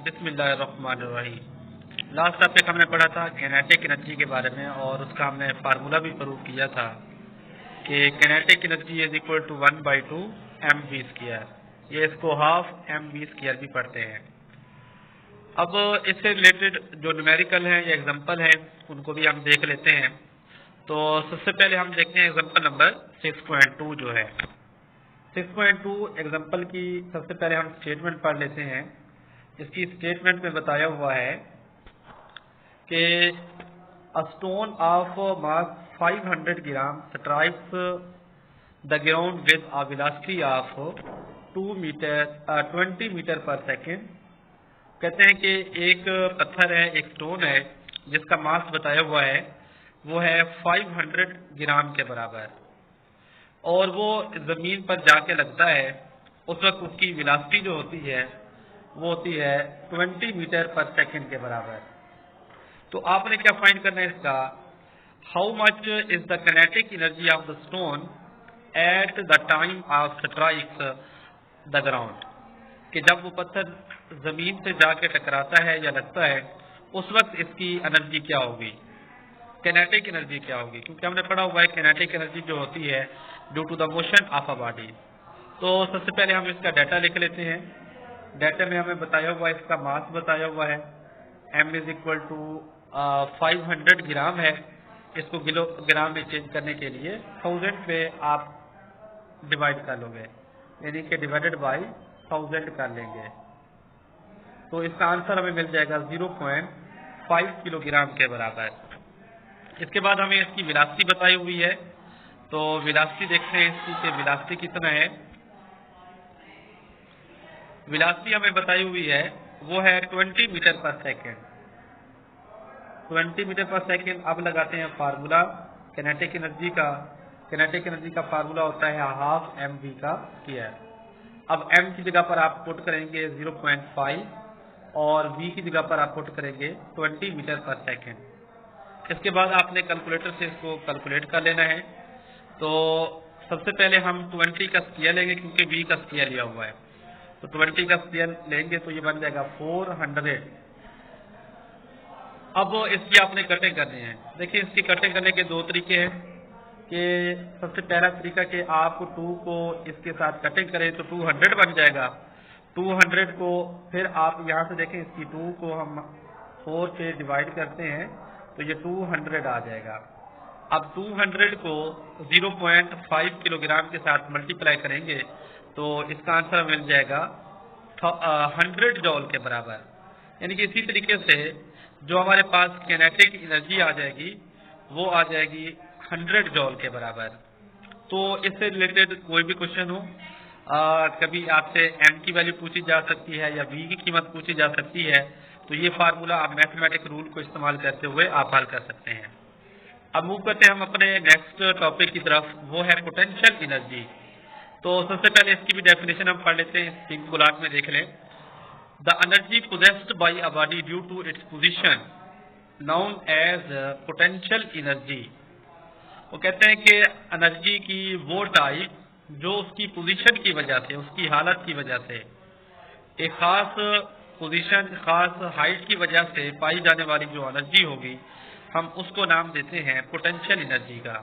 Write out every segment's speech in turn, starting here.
बिस्मिल्लाहिर्रहमानिर्रहीम। Last topic हमने पढ़ा था किनेटिक एनर्जी के बारे में और उसका हमने फार्मूला भी प्रूव किया था कि kinetic energy is equal to 1/2 mv²। ये इसको हाफ mv² भी पढ़ते हैं। अब इससे रिलेटेड जो न्यूमेरिकल हैं या एग्जांपल हैं उनको भी हम देख लेते हैं। तो सबसे पहले हम देखते हैं एग्जांपल नंबर 6.2 जो है 6.2 एग्जांपल की सबसे पहले हम स्टेटमेंट पढ़ लेते हैं। इसकी स्टेटमेंट में बताया हुआ है कि a stone of mass 500 gram strikes the ground with a velocity of 20 metre per second. कहते हैं कि एक पत्थर है, एक स्टोन है जिसका मास बताया हुआ है वो है 500 ग्राम के बराबर और वो जमीन पर जाके लगता है। उस वक्त उसकी वेलोसिटी जो होती है वो होती है 20 मीटर पर सेकेंड के बराबर। तो आपने क्या फाइंड करना है इसका, how much is the kinetic energy of the stone at the time of strikes the ground, कि जब वो पत्थर जमीन से जाके टकराता है या लगता है उस वक्त इसकी एनर्जी क्या होगी, किनेटिक एनर्जी क्या होगी। क्योंकि हमने पढ़ा हुआ है किनेटिक एनर्जी जो होती है due to the motion of a body. तो सबसे पहले हम इसका डाटा लिख लेते हैं। डाटा में हमें बताया हुआ है, इसका मास बताया हुआ है m इज इक्वल टू 500 ग्राम है। इसको किलोग्राम में चेंज करने के लिए 1000 पे आप डिवाइड कर लोगे, यानी कि डिवाइडेड बाई 1000 कर लेंगे। तो इसका आंसर हमें मिल जाएगा 0.5 किलोग्राम के बराबर। इसके बाद हमें इसकी वेलोसिटी बताई हुई है। तो वेलोसिटी देखते हैं इसकी कि वेलोसिटी कितना है। वेलोसिटी हमें बताई हुई है वो है 20 metre per second. 20 metre per second. अब लगाते हैं फार्मूला किनेटिक एनर्जी का। किनेटिक एनर्जी का फार्मूला होता है हाफ mv²। अब m की जगह पर आप पुट करेंगे 0.5 और v की जगह पर आप पुट करेंगे 20 मीटर पर सेकेंड। इसके बाद आपने कैलकुलेटर से इसको कैलकुलेट कर लेना है। तो सबसे पहले हम 20 का स्क्वायर लेंगे क्योंकि v का स्क्वायर लिया हुआ है। तो 20 का स्क्वायर लेंगे तो ये बन जाएगा 400। अब इसकी आपने कटिंग करनी है। देखिए इसकी कटिंग करने के दो तरीके हैं कि सबसे पहला तरीका कि आप 2 को इसके साथ कटिंग करें तो 200 बन जाएगा। 200 को फिर आप यहाँ से देखें, इसकी 2 को हम 4 से डिवाइड करते हैं तो ये 200 आ जाएगा। अब 200 को 0.5 किलोग्राम के साथ मल्टीप्लाई करेंगे तो इसका आंसर मिल जाएगा 100 जॉल के बराबर। यानी कि इसी तरीके से जो हमारे पास किनेटिक एनर्जी आ जाएगी वो आ जाएगी 100 जॉल के बराबर। तो इससे रिलेटेड कोई भी क्वेश्चन हो, कभी आपसे m की वैल्यू पूछी जा सकती है या v की कीमत पूछी जा सकती है, तो ये फार्मूला आप मैथमेटिक रूल को इस्तेमाल करते हुए आप हल कर सकते हैं। अब मूव करते हैं हम अपने नेक्स्ट टॉपिक की तरफ, वो है पोटेंशियल एनर्जी। तो सबसे पहले इसकी भी डेफिनेशन हम पढ़ लेते हैं, सिंगल ब्लॉक में देख लें। The energy possessed by a body due to its position known as potential energy. वो कहते हैं कि एनर्जी की वो टाइप जो उसकी पोजीशन की वजह से, उसकी हालत की वजह से, एक खास पोजीशन, खास हाइट की वजह से पाई जाने वाली जो एनर्जी होगी हम उसको नाम देते हैं पोटेंशियल एनर्जी का।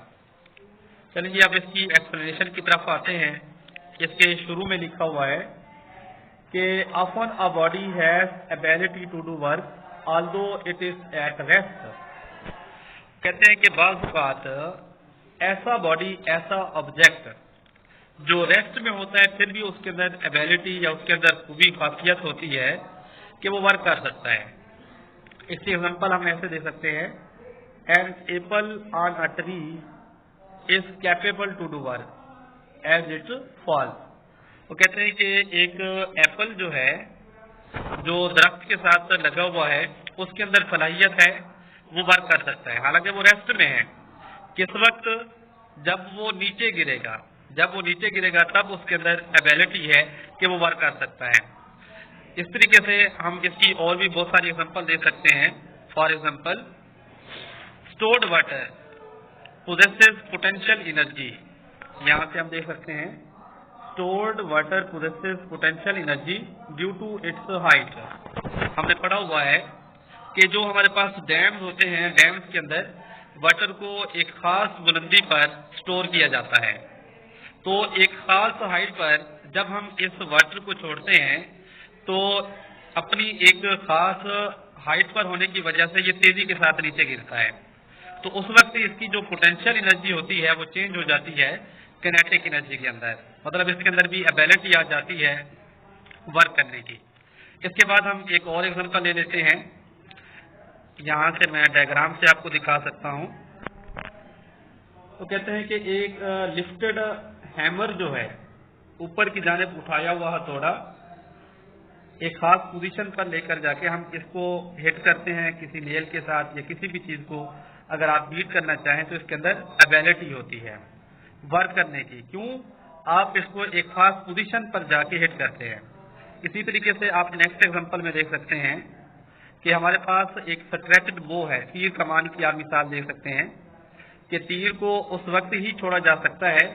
चलिए अब इसकी एक्सप्लेनेशन की तरफ आते हैं। इसके शुरू में लिखा हुआ है कि often a body has ability to do work although it is at rest। कहते हैं कि बाज़ बात ऐसा बॉडी, ऐसा ऑब्जेक्ट जो रेस्ट में होता है फिर भी उसके अंदर एबिलिटी या उसके अंदर खूबी खासियत होती है कि वो वर्क कर सकता है। इसकी एग्जांपल हम ऐसे दे सकते हैं, an apple on a tree is capable to do work as it fall. वो कहते हैं कि एक एप्पल जो है जो दरख्त के साथ लगा हुआ है उसके अंदर सलाहियत है, वो वर्क कर सकता है, हालांकि वो रेस्ट में है। किस वक्त, जब वो नीचे गिरेगा, जब वो नीचे गिरेगा तब उसके अंदर एबिलिटी है कि वो वर्क कर सकता है। इस तरीके से हम इसकी और भी बहुत सारी एग्जांपल दे सकते हैं। For example stored water possesses potential energy. यहाँ से हम देख सकते हैं stored water possesses potential energy due to its height. हमने पढ़ा हुआ है कि जो हमारे पास डैम्स होते हैं, डैम्स के अंदर वाटर को एक खास बुलंदी पर स्टोर किया जाता है। तो एक खास हाइट पर जब हम इस वाटर को छोड़ते हैं तो अपनी एक खास हाइट पर होने की वजह से ये तेजी के साथ नीचे गिरता है। तो उस वक्त इसकी जो पोटेंशियल एनर्जी होती है वो चेंज हो जाती है किनेटिक एनर्जी के अंदर, मतलब इसके अंदर भी एबिलिटी आ जाती है वर्क करने की। इसके बाद हम एक और एग्जांपल ले लेते हैं। यहाँ से मैं डायग्राम से आपको दिखा सकता हूँ। तो कहते हैं कि एक लिफ्टेड हैमर जो है ऊपर की जानिब उठाया हुआ हथौड़ा एक खास पोजीशन पर लेकर जाके हम इसको हिट करते हैं किसी नेल के साथ या किसी भी चीज को अगर आप बीट करना चाहें तो इसके अंदर एबिलिटी होती है वर्क करने की। क्यों? आप इसको एक खास पोजीशन पर जाके हिट करते हैं। इसी तरीके से आप नेक्स्ट एग्जांपल में देख सकते हैं कि हमारे पास एक स्ट्रेच्ड बो है, तीर कमान की आप मिसाल देख सकते हैं कि तीर को उस वक्त ही छोड़ा जा सकता है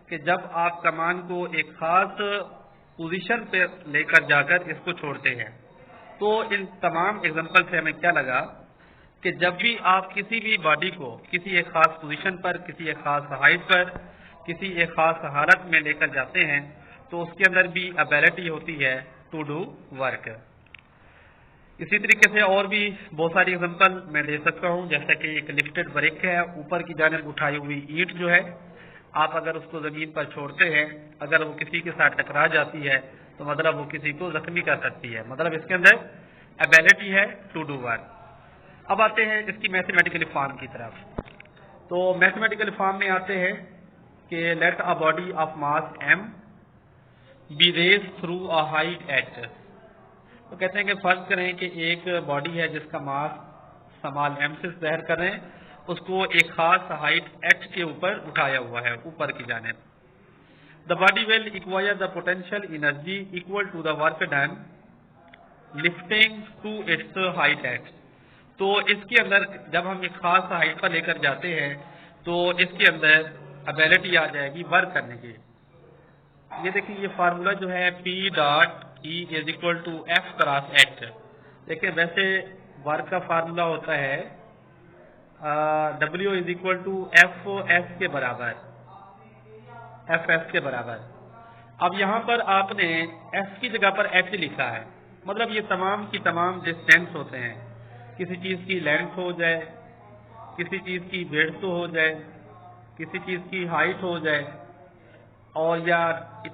कि जब आप कमान को एक खास पोजीशन पे लेकर जाकर इसको छोड़ते हैं। तो इन तमाम एग्जांपल से हमें क्या लगा कि जब भी आप किसी भी बॉडी को किसी एक खास पोजीशन पर, किसी एक खास हाइट पर, किसी एक खास हालत में लेकर जाते हैं तो उसके अंदर भी एबिलिटी होती है टू डू वर्क। इसी तरीके से और भी बहुत सारी एग्जांपल मैं दे सकता हूं, जैसा कि एक लिफ्टेड ब्रिक है, ऊपर की जानिब उठाई हुई ईंट जो है आप अगर उसको जमीन पर छोड़ते हैं, अगर वो किसी के साथ टकरा जाती है तो मतलब वो किसी को जख्मी कर सकती है, मतलब इसके अंदर एबिलिटी है टू डू वर्क। अब आते हैं इसकी मैथमेटिकल फॉर्म की तरफ। तो मैथमेटिकल फॉर्म में आते हैं कि let a body of mass m be raise through a height h। तो कहते हैं कि फर्ज करें कि एक बॉडी है जिसका मास स्मॉल m से ज़ाहिर करें, उसको एक खास हाइट h के ऊपर उठाया हुआ है ऊपर की जानिब। The body will acquire the potential energy equal to the work done lifting to its height h। तो इसके अंदर जब हम एक खास हाइट पर लेकर जाते हैं तो इसके अंदर एबिलिटी आ जाएगी वर्क करने की। ये देखिए ये फार्मूला जो है P dot E is equal to F cross H। देखिए वैसे वर्क का फार्मूला होता है W is equal to F S के बराबर, F S के बराबर। अब यहाँ पर आपने S की जगह पर H लिखा है, मतलब ये तमाम की तमाम डिस्टेंस होते हैं। किसी चीज की लेंथ हो जाए, किसी चीज की विड्थ हो जाए, किसी चीज की हाइट हो जाए, और या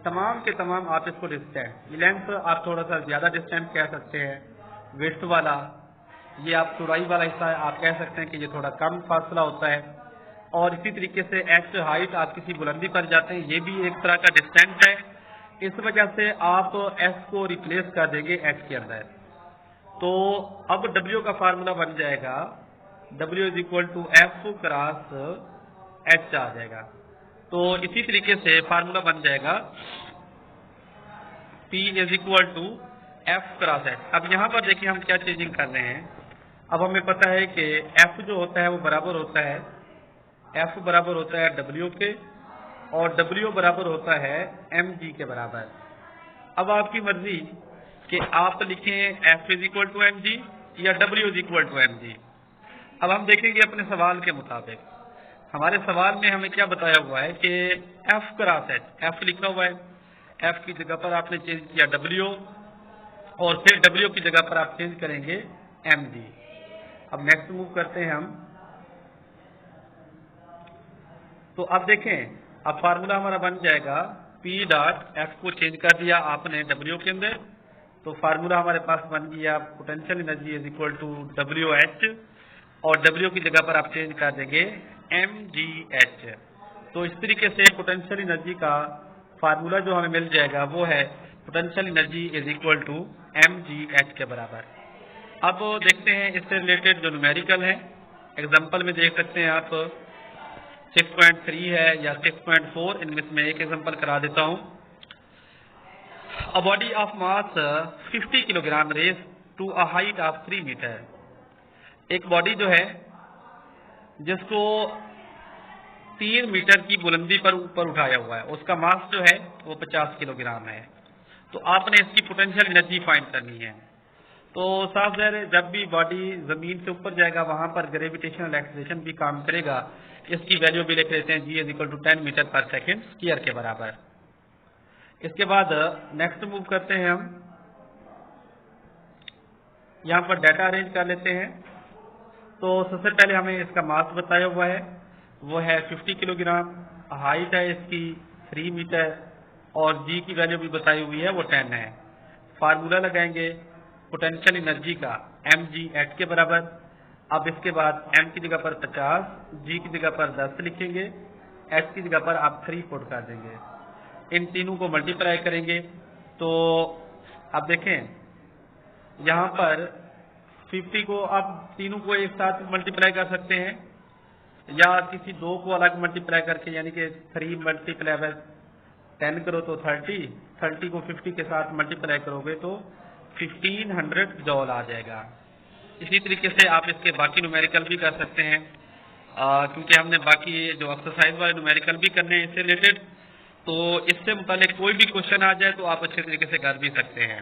तमाम के तमाम आप इसको डिस्टेंस, लेंथ आप थोड़ा सा ज्यादा डिस्टेंस कह सकते हैं, विड्थ वाला ये आप चौड़ाई वाला हिस्सा है आप कह सकते हैं कि ये थोड़ा कम फासला होता है। और इसी तरीके से एच हाइट, आप किसी बुलंदी पर जाते हैं, ये भी एक तरह का डिस्टेंस है। इस वजह से आप एस को रिप्लेस कर देंगे एच के अंदर। तो अब डब्ल्यू का फार्मूला बन जाएगा W is equal to F cross H आ जाएगा। तो इसी तरीके से फार्मूला बन जाएगा P is equal to F cross H. अब यहाँ पर देखिए हम क्या चेंजिंग कर रहे हैं। अब हमें पता है कि F जो होता है वो बराबर होता है, F बराबर होता है W के, और W बराबर होता है mg के बराबर। अब आपकी मर्जी कि आप लिखें F is equal to mg या W is equal to mg। अब हम देखेंगे अपने सवाल के मुताबिक, हमारे सवाल में हमें क्या बताया हुआ है कि F क्रॉस एच, F लिखा हुआ है, F की जगह पर आपने चेंज किया W, और फिर W की जगह पर आप चेंज करेंगे mg। अब नेक्स्ट मूव करते हैं हम। तो अब देखें, अब फार्मूला हमारा बन जाएगा P डॉट F को चेंज कर दिया आपने W के अंदर, तो फार्मूला हमारे पास बन गया potential energy is equal to WH, और W की जगह पर आप चेंज कर देंगे mgh। तो इस तरीके से पोटेंशियल एनर्जी का फार्मूला जो हमें मिल जाएगा वो है potential energy is equal to mgh के बराबर। अब देखते हैं इससे रिलेटेड जो न्यूमेरिकल है, एग्जांपल में देख सकते हैं आप 6.3 है या 6.4, इनमें से मैं एक एग्जांपल करा देता हूं। A body of mass 50 kilogram raised to a height of 3 metre. एक बॉडी जो है जिसको 3 मीटर की बुलंदी पर ऊपर उठाया हुआ है, उसका मास जो है वो 50 किलोग्राम है। तो आपने इसकी पोटेंशियल एनर्जी फाइंड करनी है। तो साफ ज़ाहिर है जब भी बॉडी जमीन से ऊपर जाएगा वहां पर ग्रेविटेशनल एक्सेलरेशन भी काम करेगा। इसकी वैल्यू भी लिख लेते हैं, g = 10 metre per second square के बराबर। इसके बाद नेक्स्ट मूव करते हैं हम, यहाँ पर डाटा अरेंज कर लेते हैं। तो सबसे पहले हमें इसका मास बताया हुआ है, वो है 50 किलोग्राम, हाइट है इसकी 3 मीटर और जी की वैल्यू भी बताई हुई है वो 10 है। फार्मूला लगाएंगे पोटेंशियल एनर्जी का, mg के बराबर। अब इसके बाद m की जगह पर 50, g की जगह पर 10 लिखेंगे, h की जगह पर आप 3 पुट कर देंगे। इन तीनों को मल्टीप्लाई करेंगे तो अब देखें यहाँ पर 50 को आप तीनों को एक साथ मल्टीप्लाई कर सकते हैं या किसी दो को अलग मल्टीप्लाई करके, यानी कि 3 मल्टीप्लाई बाय 10 करो तो 30, 30 को 50 के साथ मल्टीप्लाई करोगे तो 1500 जॉल आ जाएगा। इसी तरीके से आप इसके बाकी न्यूमेरिकल भी कर सकते हैं, क्योंकि हमने बाकी जो एक्सरसाइज वाले न्यूमेरिकल भी करने हैं इससे रिलेटेड। तो इससे मुतालिक कोई भी क्वेश्चन आ जाए तो आप अच्छे तरीके से कर भी सकते हैं।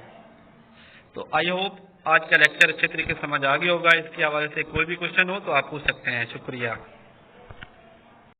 तो आई होप आज का लेक्चर अच्छे तरीके से समझ आ गया होगा। इसके हवाले से कोई भी क्वेश्चन हो तो आप पूछ सकते हैं। शुक्रिया।